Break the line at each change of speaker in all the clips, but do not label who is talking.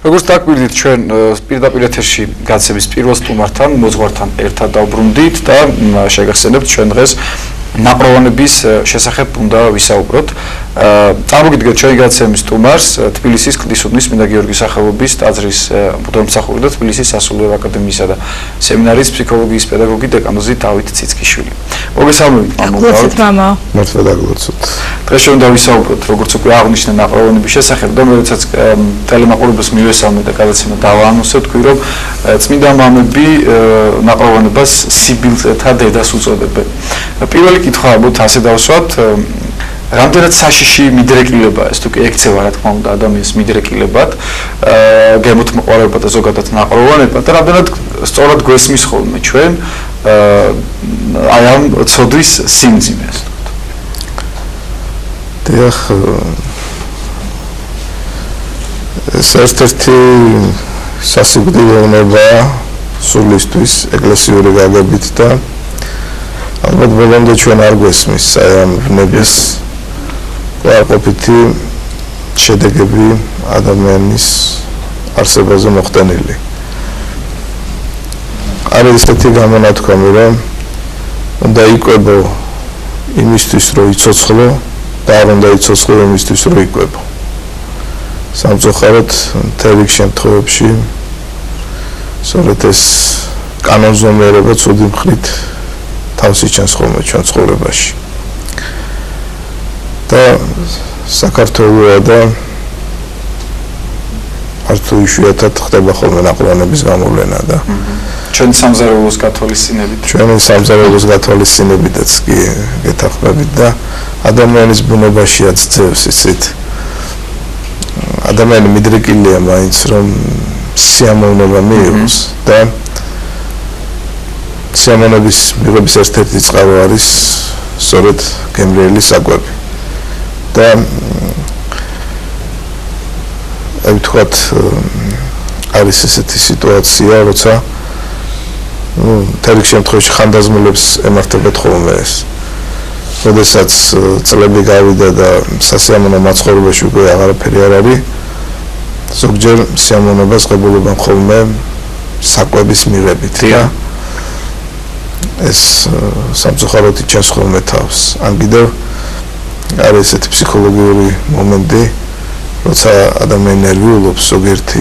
როგორც დაგვირდით ჩვენ პირდაპირ ეთერში გაცემის პირველ სტუმართან, მოძღვართან ერთად დავბრუნდით და შეგახსენებთ ჩვენ დღეს ნაპროვანების შესახებ უნდა ვისაუბროთ. წარმოგიდგენთ ჩვენი გაცემის სტუმარს, თბილისის კლდისუდნის წმინდა გიორგის სახელობის ტაძრის მღვდელმსახური და თბილისის სასულიერო აკადემიისა და სემინარიის ფსიქოლოგიის პედაგოგი დეკანოზი დავით ციცკიშვილი. მოგესალმებით,
მამა.
მართლა დაგლოცოთ.
დღეს ჩვენ დავისაუბროთ, როგორც უკვე აღნიშნე, ნაპროვანების შესახებ და როდესაც ტელემაყურებელს მივესალმეთ და გადაცემა დავაანონსებ, თქვი რომ წმინდა მამები ნაპროვანებას სიბილწეთა დედას უწოდებენ. პირველი კითხვა ალბათ ასე დავსვათ, რამდენად საშიში მიდრეკილებაა ეს თუ კი ექცევა რა თქმა უნდა ადამიანის მიდრეკილებად, გემოთმოყვარეობა და ზოგადად ნაპროვანება და რამდენად სწორად გვესმის ხოლმე ჩვენ აი ამ ცოდვის სიმძიმეს.
დიახ, ეს ერთ-ერთი სასიკვდილო უნებაა სულისთვის ეკლესიური გაგებით და ალბათ ბოლომდე ჩვენ არ გვესმის აი ამ ნების უარყოფითი შედეგები ადამიანის არსებაზე მოხდენილი. არის ესეთი გამონათქვამი, რომ უნდა იკვებო იმისთვის, რომ იცოცხლო და არ უნდა იცოცხლო იმისთვის, რომ იკვებო. სამწუხაროდ მთელ რიგ შემთხვევებში სწორედ ეს კანონზომიერება ცუდი მხრით თავს იჩენს ხოლმე ჩვენ ცხოვრებაში. და საქართველოს და არც იშვიათად ხდება ხოლმე ნაპროვანების გამოვლენა და
ჩვენ სამზარეულოს გათვალისწინებით.
ჩვენ სამზარეულოს გათვალისწინებითაც კი გეთახმებით და ადამიანის ბუნებაშიაც ძევს იცით. ადამიანი მიდრეკილია მაინც რომ სიამოვნება მიიღოს და სიამოვნების მიღების ერთ-ერთი წყარო არის სწორედ გემრიელი საკვები. და აი ვთქვათ, არის ესეთი სიტუაცია, როცა თერიქ შემთხვევაში ხანდაზმულებს ემართებათ ხოლმე ეს. როდესაც წლები გავიდა და სასიამოვნო მაცხოვრებაში უკვე აღარაფერი არ არის, ზოგჯერ სიამოვნებას ღებულობენ ხოლმე საკვების მიღებით და ეს სამწუხაროდ იჩენს ხოლმე თავს. ან კიდევ არის ესეთი ფსიქოლოგიური მომენტი, როცა ადამიანი ნერვიულობს, ზოგიერთი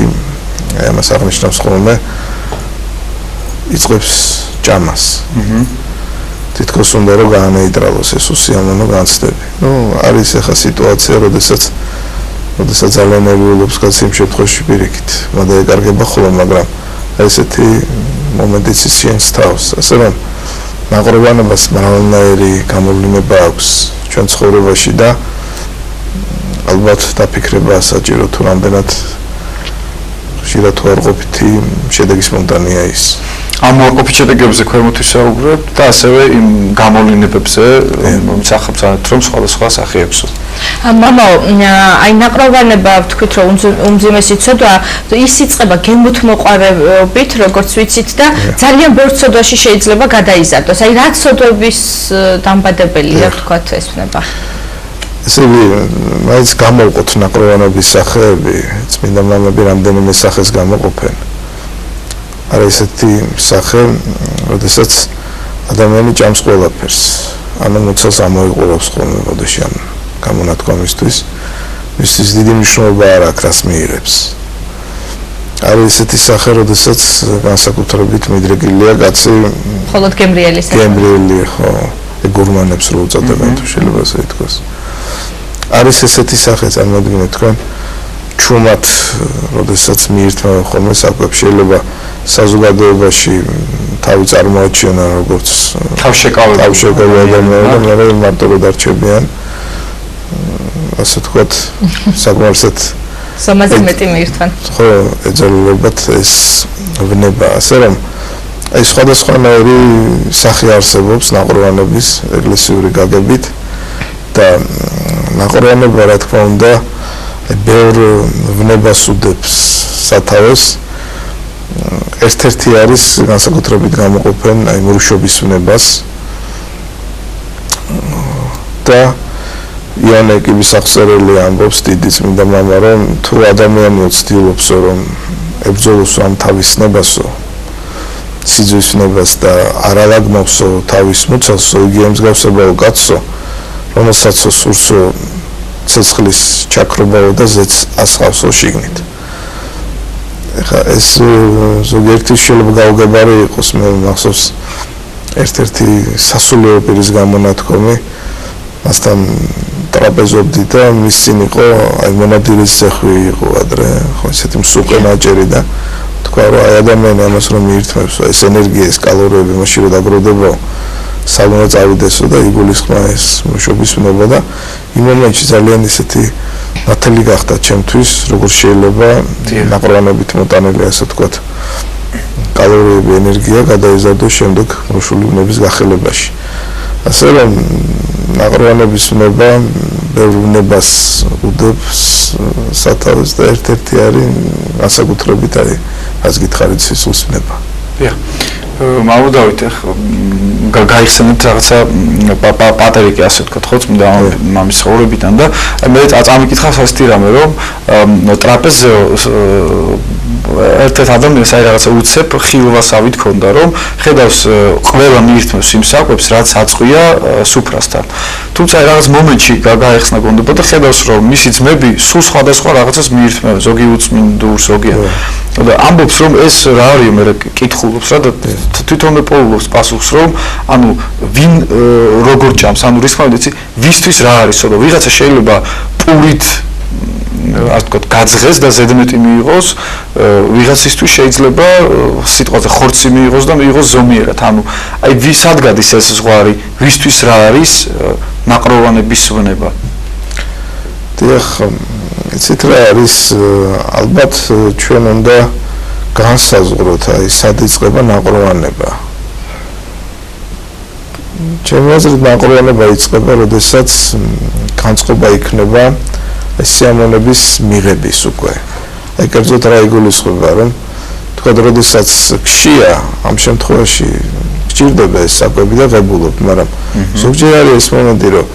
ამას აღნიშნავს ხოლმე, იწყებს ჭამას. თითქოს უნდა რომ გაანეიტრალოს ეს უსიამოვნო განცდები. არის ახლა სიტუაცია, როდესაც ძალიან ნერვიულობს კაცი იმ შემთხვევაში პირიქით, მოდაეკარგება ხოლმე, მაგრამ ესეთი მომენტიც ისინს თავს. ასე რომ ნაპროვანებას მრავალნაირი გამოვლინება აქვს ჩვენ ცხოვრებაში და ალბათ დაფიქრება საჭირო თუ რამდენად ხშირად უარყოფითი შედეგის მომდანია ის.
ამ უარყოფით შედეგებზე ქვემოთ ვისაუბრებთ და ასევე იმ გამოვლენებებზე, რომელიც ახსოვთ რომ სხვადასხვა სახეებსო.
მამა, აი ნაპროვანება ვთქვით რომ უმძიმესი ცოდვა ის იწყება გემოთმოყვარეობით, როგორც ვიცით და ძალიან ბევრ ცოდვაში შეიძლება გადაიზარდოს. აი რა ცოდვების დამბადებელია ვთქვათ ეს ვნება.
ესე იგი, მაინც გამოვყოთ ნაპროვანების სახეები, წმინდა მამები რამდენიმე სახეს გამოყოფენ. არის ესეთი სახე, როდესაც ადამიანი ჭამს ყველაფერს, ანუ მოცელს ამოიყურებს ხოლმე მოდეში ამ გამონათქვამისთვის, მისთვის დიდი მნიშვნელობა არ აქვს, რას მიიღებს. არის ესეთი სახე, როდესაც განსაკუთრებით მიდრეკილია კაცი
მხოლოდ გემრიელი,
ხო, გურმანებს რო უწოდებენ თუ შეიძლება ასე ითქვას. არის ესეთი სახე, წარმოიდგინეთ თქვენ, ჩუმად, როდესაც მიირთმევენ ხოლმე საკვებს, შეიძლება საზოგადოებაში თავი წარმოაჩენა როგორც
თავშეკავებული
ადამიანი, მაგრამ მარტო რომ დარჩებიან, ასე ვთქვათ, საკმარისად
სამაზე მეტი მიირთმენ.
ხო, ეძალებათ ეს ვნება, ასე რომ აი სხვადასხვანაირი სახე არსებობს ნაპროვანების ეკლესიური გაგებით და ნაპროვანება რა თქმა უნდა ბევრ ვნებას უდებს სათავეს. ერთ-ერთი არის განსაკუთრებით გამოყოფენ აი მრუშობის ვნებას და იანე კიბისახსერელი ამბობს დიდი წმინდა მამა რომ თუ ადამიანი ცდილობს რომ ებრძოლოს ამ თავის ნებასო სიძვის ნებას და არ ალაგმავსო თავის მუცელსო იგი ემსგავსებაო კაცსო რომელსაც სურსო ცეცხლის ჩაქრობაო და ზეც ასხავსო შიგნით ეხა ეს ზოგიერთი შეიძლება გაუგებარი იყოს მე მახსოვს ერთ-ერთი სასულიერო პირის გამონათქვამი მასთან ტრაპეზობდი და მის წინ იყო აი მონადირის ზეხვი იყო ადრე ხო ესეთი მსუყე ნაჭერი და თქვა რომ აი ადამიანი ამას რომ მიირთმევს ეს ენერგია ეს კალორიები მაშინ რომ დაგროვდება სალონა წავიდესო და იგულისხმა ეს მშობის მნება და იმ მომენტში ძალიან ისეთი ნათელი გახდა ჩემთვის როგორ შეიძლება ნაყრვანობით მოტანილი ასე თქვა კალორიები ენერგია გადაიზარდოს შემდეგ მშული მნების გახელებაში ასე რომ ნაყრვანების ნება ბევრ ნებას უდებს სათავეს და ერთ-ერთი არის განსაკუთრებით არის რაც გითხარით სისულს ნება
მოვდავით ახლა გაიხსენებთ რაღაცა პატერიკი ასე ვთქვათ ხო წმინდა მამის ცხოვრებიდან და მე წამიკითხავს ასეთი რამე რომ ტრაპეზზე ერთ-ერთ ადამიანს აი რაღაცა უცებ ხილვასავით ქონდა რომ ხედავს ყველა მიირთმევს იმ საკვებს რაც აწყვია სუფრასთან თუმცა აი რაღაც მომენტში გაიხსნა გონდება და ხედავს რომ მისი ძმები სულ სხვადასხვა რაღაცას მიირთმევენ ზოგი უწმინდურ ზოგია და ამბობს რომ ეს რა არის მე კითხულობს რა და თვითონ პოულობს პასუხს რომ ანუ ვინ როგორ ჭამს ანუ რისხავით იცი ვისთვის რა არის რომ ვიღაცა შეიძლება პურით ასე ვთქვათ გაძღეს და ზედმეტი მიიღოს ვიღაცისთვის შეიძლება სიტყვაზე ხორცი მიიღოს და მიიღოს ზომიერად ანუ აი ვისად გადის ეს ზღვარი ვისთვის რა არის ნაყროვანების ვნება
დიახ იცით რა არის ალბათ ჩვენ უნდა განსაზღვროთ აი სად იწყება ნაყროვანება ჩემი აზრით ნაყროვანება იწყება როდესაც განწყობა იქნება სიამოვნების მიღების უკვე აი კერძოდ რა იგულისხმება რომ თქვა როდესაც ქშია ამ შემთხვევაში გჭირდება ეს საკვები და ღებულობ მაგრამ ზოგჯერ არის ეს მომენტი რომ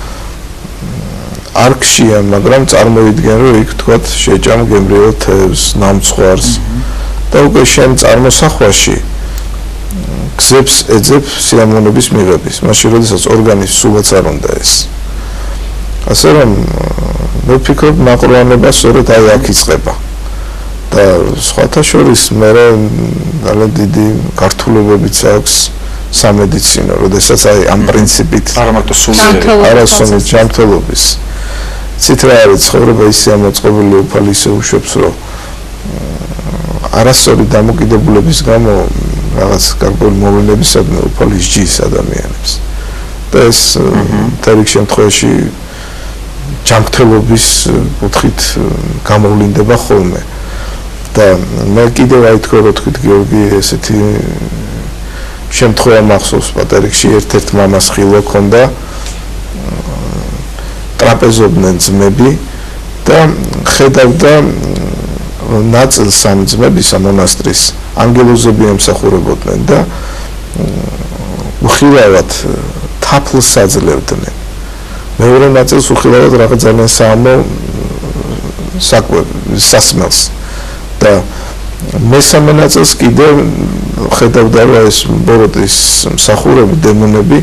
არ ქშია მაგრამ წარმოვიდგენ რომ იქ თქვა შეჭამ გემრიელ თევზს ნამცხვარს და უკვე შენ წარმოსახვაში გზებს ეძებ სიამოვნების მიღების მაშინ როდესაც ორგანიზმს სულაც არ უნდა ეს ასე რომ მე ვფიქრობ ნაყროვანება სწორედ აი აქ იწყება და სხვათა შორის მე ძალიან დიდი გართულებებიც აქვს სამედიცინო როდესაც აი ამ პრინციპით
არა მარტო სულიერი
ჯანმრთელობის ცით რა არის ცხოვრება ისე მოწყობილი უფალი ისე უშვებს რომ არასწორი დამოკიდებულების გამო რაღაც გარკვეული მოვლენებისადმი უფალი სჯის ადამიანებს და ეს თერიქ შემთხვევაში ჯანმრთელობის კუთხით გამოვლინდება ხოლმე და მე კიდევ აი თქვა რომ თქვით გიორგი ესეთი შემთხვევა მახსოვს პატერიკში ერთ-ერთ მამას ხილვა ჰქონდა ტრაპეზობდნენ ძმები და ხედავდა ნაწილს ამ ძმებისა მონასტრის ანგელოზები ემსახურებოდნენ და უხილავად თაფლს აძლევდნენ მეორე ნაწილს უხილავად რაღაც ძალიან საამო სასმელს და მესამე ნაწილს კიდევ ხედავდა რომ ეს ბოროტის მსახურები დემონები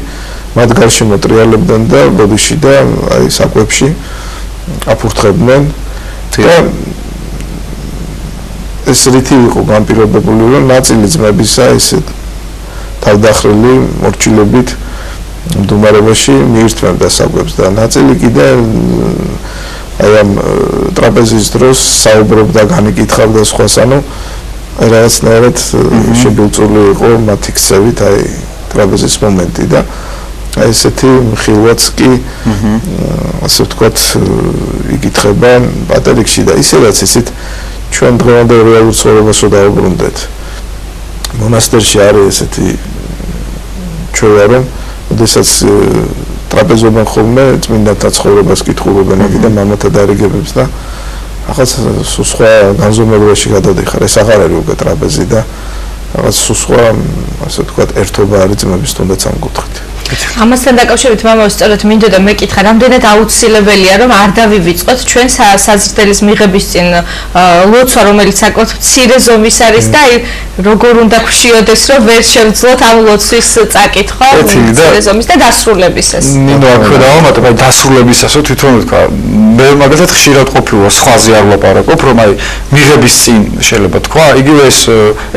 მათ გარშემო ტრიალებდნენ და ბოდიში და აი საკვებში აფურთხებდნენ და ეს რითი იყო განპირობებული რომ ნაწილი ძმებისა ესე თავდახრილი მორჩილებით მდგომარეობაში მიირთმევდა საკვებს და ნაწილი კიდე აი ამ ტრაპეზის დროს საუბრობდა განიკითხავდა სხვას ანუ რაღაცნაირად შებილწული იყო მათი ქცევით აი ტრაპეზის მომენტი და აი ესეთი ხილვაც კი ასე ვთქვათ იკითხება პატერიკში და ისედაც ისეთ ჩვენ დღევანდელ რეალურ ცხოვრებას დავუბრუნდეთ მონასტერში არის ესეთი ჩვევა რომ როდესაც ტრაპეზობენ ხოლმე წმინდანთა ცხოვრებას კითხულობენ და მამათა დარიგებებს და ახაც სხვა განზომილებაში გადადიხარ ეს აღარ არის უკვე ტრაპეზი და რაღაც სხვა ასე ვთქვათ ერთობა არის ძმების თუნდაც ამ კუთხით
ამასთან დაკავშირებით მამაო სწორედ მინდოდა მეკითხა, რამდენად აუცილებელია რომ არ დავივიწყოთ ჩვენ საზრდელის მიღების წინ ლოცვა, რომელიც საკმაოდ მცირე ზომის არის და აი როგორ უნდა გვშიოდეს რომ ვერ შევძლოთ ამ ლოცვის წაკითხვა მცირე ზომის და დასრულებისას.
ნუ აქვე დავამატებ, აი დასრულებისასო თვითონ ვთქვა, მე მაგალითად ხშირად ყოფილა სხვაზე არ ვლაპარაკობ, რომ აი მიღების წინ შეიძლება თქვა, იგივე ეს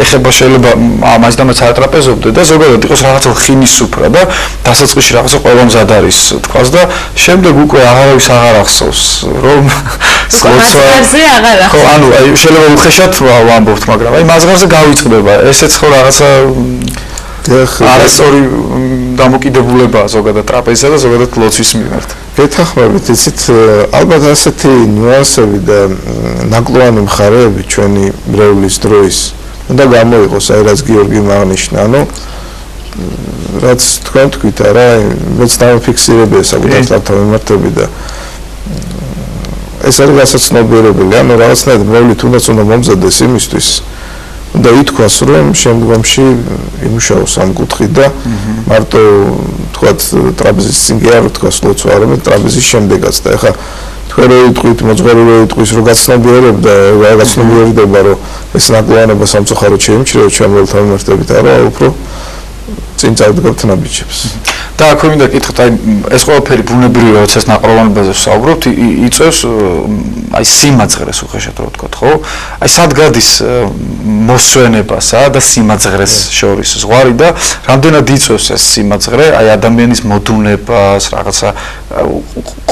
ეხება შეიძლება ამას და მას ატრაპეზობდე და ზოგადად იყოს რაღაცა ხინის სუფრა და დასაწყისში რაღაცა ყველა მზად არის თქვას და შემდეგ უკვე აღარავის აღარ ახსოვს რომ
მაზღარზე აღარ ახსოვს.
ხო, ანუ აი შეიძლება უხეშად ვამბობთ, მაგრამ აი მაზღარზე გავიწყდება. ესეც ხო რაღაცა არასწორი დამოკიდებულებაა ზოგადად ტრაპეზისა და ზოგადად ლოცვის მიმართ.
გეთახმებით, იცით, ალბათ ასეთი ნიუანსები და ნაკლოვანი მხარეები ჩვენი მრევლის დროის უნდა გამოიყოს, აი რაც გიორგიმ აღნიშნა, ანუ რაც თქვენ თქვით, არა, მეც დავაფიქსირებია საკუთარ თავთან მიმართები და ეს არის რასაც ცნობიერებელი, ანუ რაღაცნაირად მრევლი თუნდაც უნდა მომზადდეს იმისთვის, უნდა ითქვას, რომ შემდგომში იმუშაოს ამ კუთხით და მარტო თქვათ ტრაპეზის წინ კი არ თქვას ლოცვა, არამედ ტრაპეზის შემდეგაც და ეხლა თქვენ რო იტყვით, მოძღვარი რო იტყვის, რომ გაცნობიერებდა, გაცნობიერდება, რომ ეს ნაკლოვანება სამწუხაროდ შეიმჩნევა ჩვენ მრევლთან მიმართებით, არა, უფრო წინ წავდგებთ ნაბიჯებს.
და აქვე მინდა კითხოთ, აი ეს ყველაფერი ბუნებრივია, როცა ეს ნაყროვანებაზე ვსაუბრობთ, იწევს აი სიმაძღრეს უხეშად რო ვთქვათ, ხო? აი სად გადის მოსვენებასა და სიმაძღრეს შორის ზღვარი და რამდენად იწევს ეს სიმაძღრე აი ადამიანის მოდუნებას, რაღაცა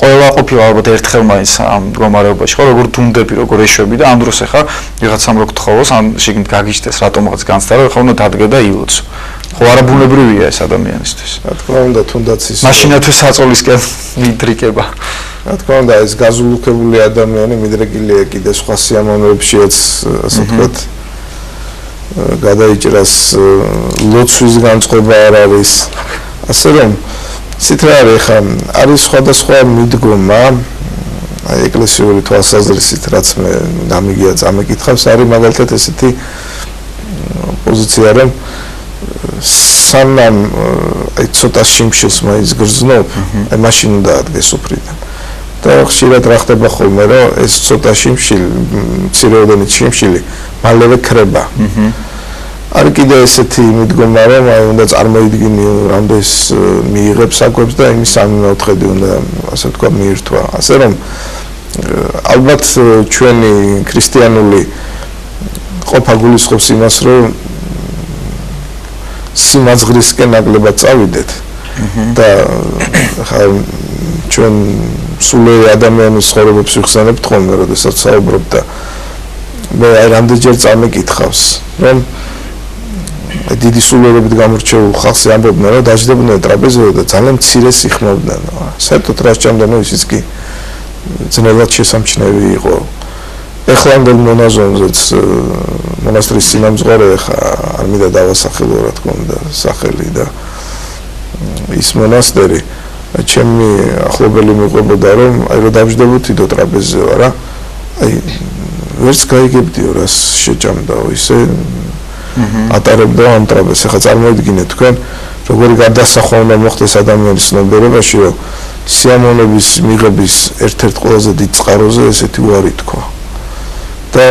ყველა ყოფილა ალბათ ერთხელ მაინც ამ მდგომარეობაში, ხო, როგორ დუნდები, როგორ ეშვები და ამ დროს ახლა ვიღაცამ რო გთხოვოს, ამ შიგნით გაგიჩნდეს რატომღაც განცდა, რომ ახლა უნდა დადგე და ილოცო. ხო, არაბუნებრივია ეს ადამიანისთვის.
რა თქმა უნდა, თუნდაც ის
მაშინათვე საწოლისკენ მიდრიკება.
რა თქმა უნდა, ეს გაზულუქებული ადამიანი მიდრეკილია კიდე სხვა სიამოვნებებშიაც, ასე ვთქვათ, გადაიჭრას ლოცვის განწყობა არ არის. ასე რომ, ისეთ რა არის, ხა არის სხვადასხვა მიდგომა, აი ეკლესიური თვალსაზრისით, რაც მე გამიგია წამეკითხავს, არის მაგალითად ესეთი პოზიცია, რომ სანამ აი ცოტა შიმშილს მაინც გრძნობ, აი მაშინ უნდა ადგეს სუფრიდან. და ხშირად რა ხდება ხოლმე, რომ ეს ცოტა შიმშილი, მცირეოდენი შიმშილი მალევე ქრება. არის კიდე ესეთი მიდგომა, რომ აი უნდა წარმოიდგინი რამდენს მიიღებს საკვებს და იმის 3/4 უნდა, ასე ვთქვათ, მიირთვა. ასე რომ ალბათ ჩვენი ქრისტიანული ყოფა გულისხმობს იმას, რომ სიმაძღრისკენ ნაკლებად წავიდეთ და ხა ჩვენ სულიერი ადამიანის ცხოვრებებს ვიხსენებთ ხოლმე, როდესაც საუბრობ და მე აი რამდენჯერ წამეკითხავს, რომ დიდი სულიერებით გამორჩეულ ხალხს ამბობდნენ, რომ დაждდებოდნენ ტრაპეზზე და ძალიან მცირე სიხმობდნენ. საერთოდ რა სჭამდა, ისიც კი ძნელად შესამჩნევი იყო. ეხლანდელ მონაზონზეც მონასტრის წინამძღვარი ხა არ მინდა დავასახელო, რა თქმა უნდა, სახელი და ის მონასტერი ჩემი ახლობელი მიყვებოდა, რომ აი რომ დავждდებოთი ტრაპეზზე ვარა, აი ვერც გაიგებდიო რას შეჭამდაო ისე ატარებდა ამ ტრაპეზს. ახლა წარმოიდგინეთ თქვენ, როგორი გარდასახვა უნდა მოხდეს ადამიანის ცნობიერებაში, რომ სიამოვნების მიღების ერთ-ერთ ყველაზე დიდ წყაროზე ესეთი უარი თქვა. და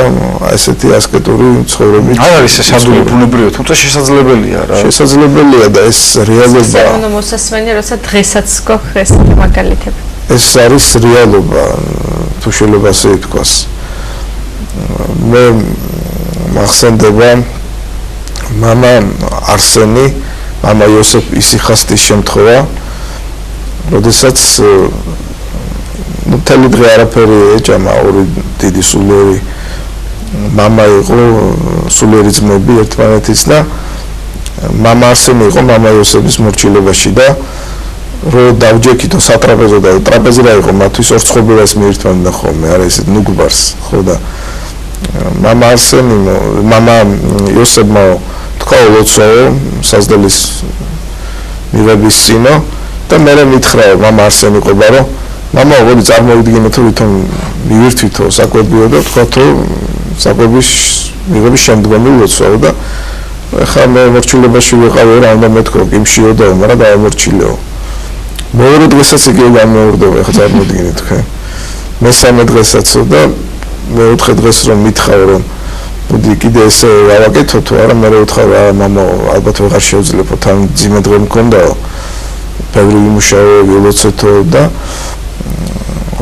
ესეთი ასკეტური ცხოვრებით
არ არის ეს ადვილი ბუნებრივია, თუმცა შესაძლებელია რა.
შესაძლებელია და ეს რეალობაა.
ანუ მოსასმენია, როცა დღესაც გქონდეს ეს მაგალითები.
ეს არის რეალობა, თუ შეიძლება ასე ითქვას. მე მახსენდება მამა არსენი, მამა იოსებ ისიხასტის შემთხვევა, როდესაც მთელი დღე არაფერი ეჭამა, ორი დიდი სულიერი მამა იყო, სულიერი ძმები ერთმანეთის და მამა არსენი იყო მამა იოსების მორჩილებაში და რო დავჯექითო სატრაპეზო და ტრაპეზი რა იყო, მათთვის ორცხობილას მიირთმევდნენ ხოლმე, არა ისეთ ნუგბარს, ხო და მამა არსენი, მამა იოსებმა თქვა ლოცვაო საზდელის მიღების წინო და მე მითხრა მამა არსენი ყობა, რომ მამა ორი წარმოიდგინეთ, რომ ვითომ მივირთვითო საკვებიო და თქვა, რომ საკვების მიღების შემდგომი ლოცვაო და ეხლა მე მორჩილებაში ვიყავი რა უნდა მეთქო იმშიოდაო მაგრამ დაამორჩილეო მეორე დღესაც იგივე გამოვარდება ეხლა წარმოიდგინეთ თქვენ მესამე დღესაც და მეოთხე დღეს რომ მითხავ რომ მოდი კიდე ესე ავაკეთო თუ არა მე ვთხარ რა მამა ალბათ ვეღარ შევძლებო თან ძიმე დღე მქონდაო ბევრი იმუშაო ვილოცეთო და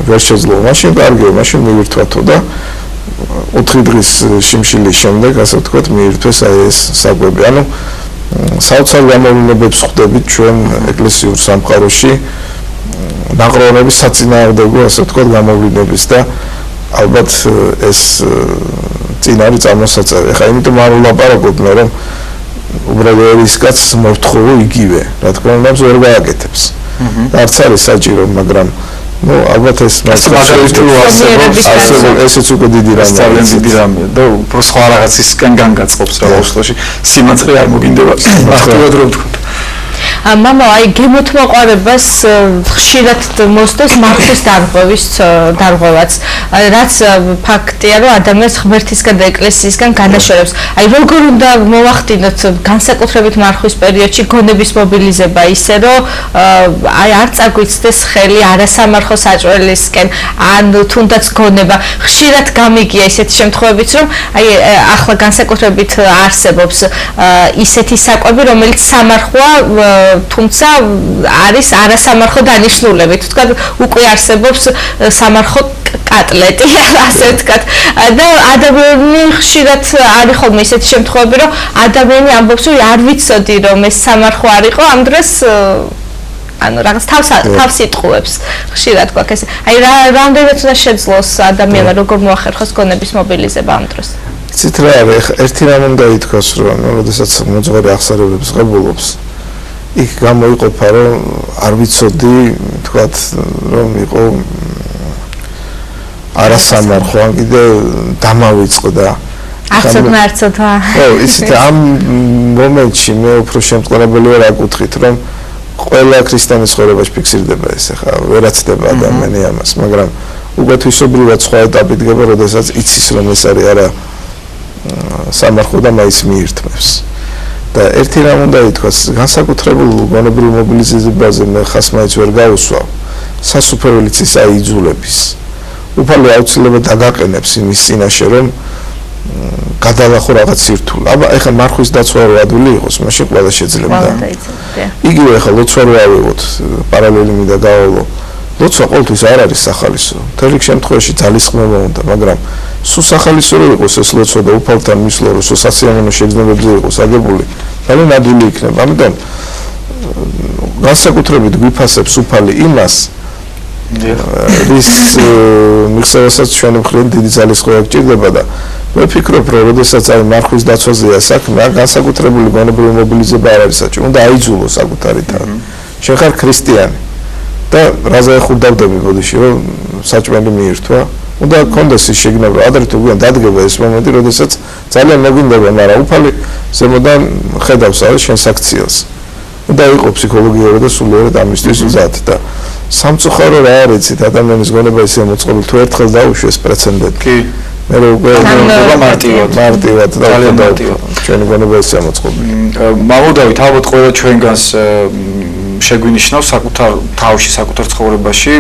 ვერ შეძლო მაშინ კარგია მაშინ მივირთვათო და 4 დღის შიმშილის შემდეგ ასე ვთქვათ მიირთვეს აი ეს საკვები ანუ საოცარ გამოვლენებს ხვდებით ჩვენ ეკლესიურ სამყაროში ნაყროვნების საწინააღმდეგო ასე ვთქვათ გამოვლენების და ალბათ ეს წინ არის წარმოსაწევი. ხა იმიტომ არ ვლაპარაკობ მე რომ უბრალოდ ის კაცს მოვთხოვო იგივე, რა თქმა უნდა ვერ გააკეთებს. არც არის საჭირო, მაგრამ ну, ალბათ ეს ესეც უკვე დიდი რამეა.
ძალიან დიდი რამეა და უფრო სხვა რაღაცისგან განგაწყობს რა უსლოში. სიმაცხლე არ მოგინდება. აქტიურად რომ თქვა.
მამა აი გემოთმოყარებას ხშირად მოსდევს მარხვის დარღვევაც რაც ფაქტია რომ ადამიანს ღმერთისგან და ეკლესიისგან განაშორებს აი როგორ უნდა მოვახდინოთ განსაკუთრებით მარხვის პერიოდში გონების მობილიზება ისე რომ აი არ წაგვიცდეს ხელი არასამარხო საჭველისკენ ან თუნდაც გონება ხშირად გამიგია ისეთი შემთხვევებიც რომ აი ახლა განსაკუთრებით არსებობს ისეთი საკვები რომელიც სამარხოა თუმცა არის არასამარხო დანიშნულებით. თქვათ უკვე არსებობს სამარხო კატლეტი, ასე ვთქვათ. და ადამიანი ხშირად არის ხოლმე ისეთი შემთხვევები, რომ ადამიანი ამბობს, რომ არ ვიცოდი რომ ეს სამარხო არ იყო, ამ დროს ანუ რაღაც თავს იტყუებს. ხშირად გვაქვს ეს. აი რამდენად უნდა შეძლოს ადამიანმა როგორ მოახერხოს გონების მობილიზება ამ დროს.
იცით რა არის, ერთი რამ უნდა ითქვას, რომ როდესაც მოძღვარი აღსარებებს ღებულობს იქ გამოიყოფა რომ არ ვიცოდი თქვათ რომ იყო არასამარხო ან კიდე დამავიწყდა
არცოდნა
ხო ისეთ ამ მომენტში მე უფრო შემწყნარებელი ვარ აკუთხით რომ ყველა ქრისტიანის ცხოვრებაში ფიქსირდება ეს ახლა ვერაცდება ადამიანი ამას მაგრამ უკვე თვისობრივად სხვა ეტაპი დგება როდესაც იცის რომ ეს არის არა სამარხო და მაინც მიირთმევს და ერთი რამ უნდა ითქვას, განსაკუთრებულ გონებრივ მობილიზებაზე მე ხას მაინც ვერ გავუსვავ. სასუფეველიც ის აიძულების. უფალი აუცილებლად დაგაყენებს იმის წინაშე, რომ გადალახო რაღაც სირთულე. აბა ეხლა მარხვის დაცვა რო ადვილი იყოს, მაშინ ყველა შეძლებდა. იგივე ეხლა ლოცვა რო ავიღოთ, პარალელი მინდა გაავლო. ლოცვა ყოველთვის არ არის სახალისო. თერიქ შემთხვევაში ძალისხმევა უნდა, მაგრამ სულ სახალისო რო იყოს ეს ლოცვა და უფალთან მისვლა რო სასიამოვნო შეგრძნებებზე იყოს აგებული, ძალიან ადვილი იქნება. ამიტომ განსაკუთრებით გვიფასებს უფალი იმას, რის მიღწევასაც ჩვენი მხრიდან დიდი ძალისხმევა გჭირდება და მე ვფიქრობ, რომ როდესაც აი მარხვის დაცვაზეა საქმე, განსაკუთრებული გონებრივი მობილიზება არ არის საჭირო, უნდა აიძულო საკუთარი თავი. შენ ხარ ქრისტიანი და რაზე ეხურდავდები ბოდიში რომ საჭმელი მიირთვა უნდა კონდეს ის შეგნება ადრე თუ გვიან დადგება ეს მომენტი როდესაც ძალიან მოგინდება მაგრამ უფალი ზემოდან ხედავს არის შენ საქციელს უნდა იყო ფსიქოლოგიური და სულიერად ამისთვის მზად და სამწუხარო რა არის იცით ადამიანის გონება ისე მოწყობილ თუ ერთხელ დაუშვეს პრეცედენტი კი მე უკვე მარტივად და ძალიან მარტივად ჩვენი გონება ისე მოწყობილი
მამოდავით ალბათ ყველა ჩვენგანს შეგვინიშნავს საკუთარ თავში, საკუთარ ცხოვრებაში,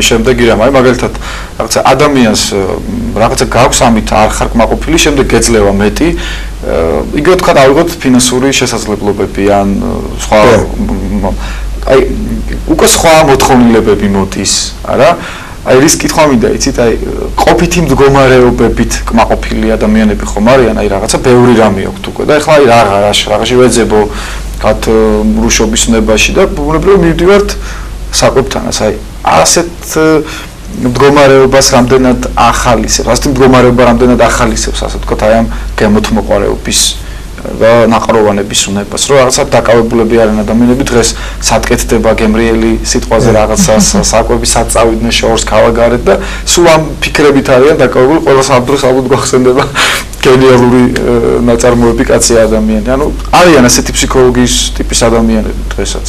შემდეგი რამ არის, მაგალითად, რაღაცა ადამიანს რაღაცა გაქვს ამით არ ხარ კმაყოფილი, შემდეგ გეძლევა მეტი. იგივე თქვა ავიღოთ ფინანსური შესაძლებლობები ან სხვა აი უკვე სხვა მოთხოვნილებები მოდის, არა? აი რის კითხვა მინდა, იცით, აი ყოფითი მდგომარეობებით კმაყოფილი ადამიანები ხომ არიან, აი რაღაცა ბევრი რამე აქვს უკვე და ეხლა აი რაღაცა ვეძებო გათ რუშობის ნებაში და ბუნებრივად მივდივართ საკვებთანაც აი ასეთ მდგომარეობას რამდენად ახალისებს ასეთი მდგომარეობა რამდენად ახალისებს ასე ვთქვათ აი ამ გემოთმოყარეობის და ნაყროვანების უნებას რომ რაღაცა დაკავებულები არიან ადამიანები დღეს სატკეთდება გემრიელი სიტყვაზე რაღაცას საკვები საწავიდნენ შორს ქავაგარეთ და სულ ამ ფიქრებით არიან დაკავებული ყველა სამდროს ალბათ გვახსენდება გენიალური ნაწარმოები კაცი ადამიანი. ანუ არიან ასეთი ფსიქოლოგიის ტიპის ადამიანები დღესაც.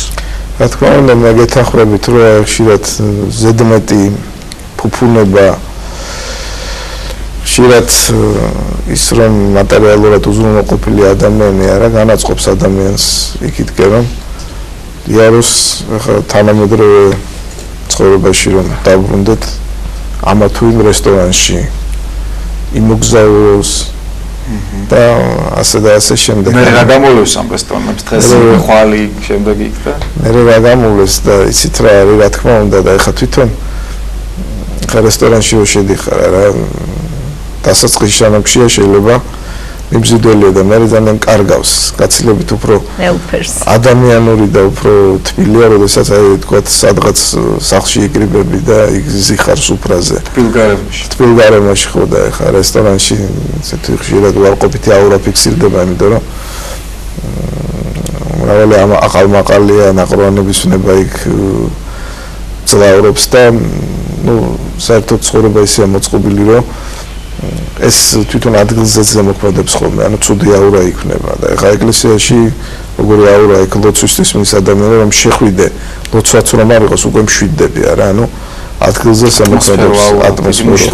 რა თქმა უნდა, მე გეთანხმებით, რომ ხშირად ზედმეტი ფუფუნება ხშირად ის რომ მატერიალურად უზრუნველყოფილი ადამიანი არა, განაწყობს ადამიანს იქითკენ რომ იაროს თანამედროვე ცხოვრებაში რომ დაბრუნდეთ ამა თუ იმ რესტორანში იმოგზაუროს და ასე შემდეგ.
მე რა გამოვლევს ამ რესტორანებს დღეს ხვალი შემდეგ იქ და
მე რა გამოვლევს და იცით რა არის რა თქმა უნდა და ეხა თვითონ ხა რესტორანში შედიხარ რა დასაწყის შანაკშია შეიძლება მიმზიდველია და მე ძალიან კარგავს გაცილებით უფრო ადამიანური და უფრო თბილია როდესაც აი თქვა სადღაც სახლში იკრიბები და იზიხარ სუფრაზე თბილგარემოში ხო და ეხა რესტორანში ესეთი ხშირად უარყოფითი აურა ფიქსირდება იმიტომ რომ მრავალი აყალმაყალია ნაყროვანების ვნება იქ ძლავრობს და ну საერთოდ ცხოვრება ისეა მოწყობილი რომ ეს თვითონ ადგილზეც მოქმედებს ხოლმე, ანუ ცუდი აურა იქნება და ეხა ეკლესიაში როგორი აურა იქ ლოცვისთვის მის ადამიანებს რომ შეხვიდე, ლოცვაც რომ არ იყოს უკვე მშვიდდები არა, ანუ ადგილზეც მოქმედებს ატმოსფერო.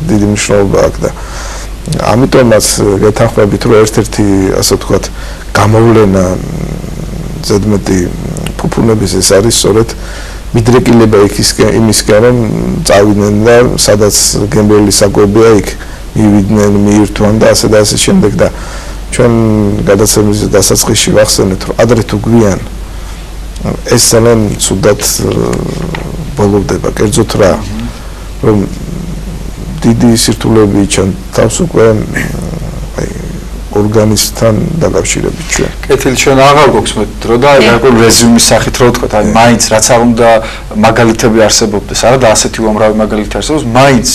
დიდი მნიშვნელობა აქვს და ამიტომაც გეთანხმებით რომ ერთ-ერთი ასე ვთქვათ გამოვლენა ზედმეტი ფუფუნების ეს არის სწორედ მიდრეკილება იმისკენ რომ წავიდნენ და სადაც გემრიელი საკვებია იქ მივიდნენ მიირთვან და ასე შემდეგ და ჩვენ გადაცემის დასაწყისში ვახსენეთ რომ ადრე თუ გვიან ეს ძალიან ცუდად ბოლოვდება კერძოდ რა რომ დიდი სირთულეები ჩან თავს უკვე ორგანიზმთან დაკავშირებით ჩვენ.
კეთილი ჩვენ აღარ გვაქვს მე დრო და აი გარკვეულ რეზიუმის სახით რო ვთქვათ, აი მაინც რაც არ უნდა მაგალითები არსებობდეს, არა და ასეთი უამრავი მაგალითი არსებობს, მაინც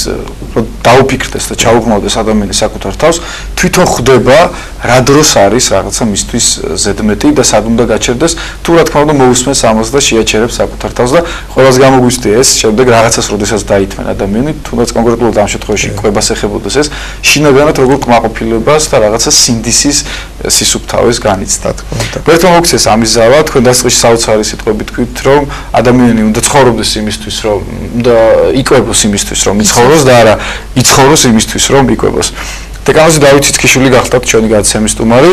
რო დაუფიქრდეს და ჩაუღმავდეს ადამიანის საკუთარ თავს, თვითონ ხვდება რა დროს არის რაღაცა მისთვის ზედმეტი და სად უნდა გაჩერდეს, თუ რა თქმა უნდა მოусმენს ამას და შეაჩერებს საკუთარ თავს და ყველას გამოგვიცდია ეს, შემდეგ რაღაცას როდესაც დაითმენ ადამიანი, თუნდაც კონკრეტულად ამ შემთხვევაში კვებას ეხებოდეს ეს, შინაგანად როგორ კმაყოფილებას და რაღაცა სინდისის სისუფთავეს განიცდა. ერთმა მოგცეს ამის ზავა, თქვენ დასაწყისში საოცარი სიტყვებით თქვით, რომ ადამიანი უნდა ცხოვრობდეს იმისთვის, რომ უნდა იკვებოს იმისთვის, რომ იცხოვროს და არა იცხოვროს იმისთვის, რომ იკვებოს. დეკანოზი დავით ციცქიშვილი გახლდათ ჩვენი გადაცემის სტუმარი.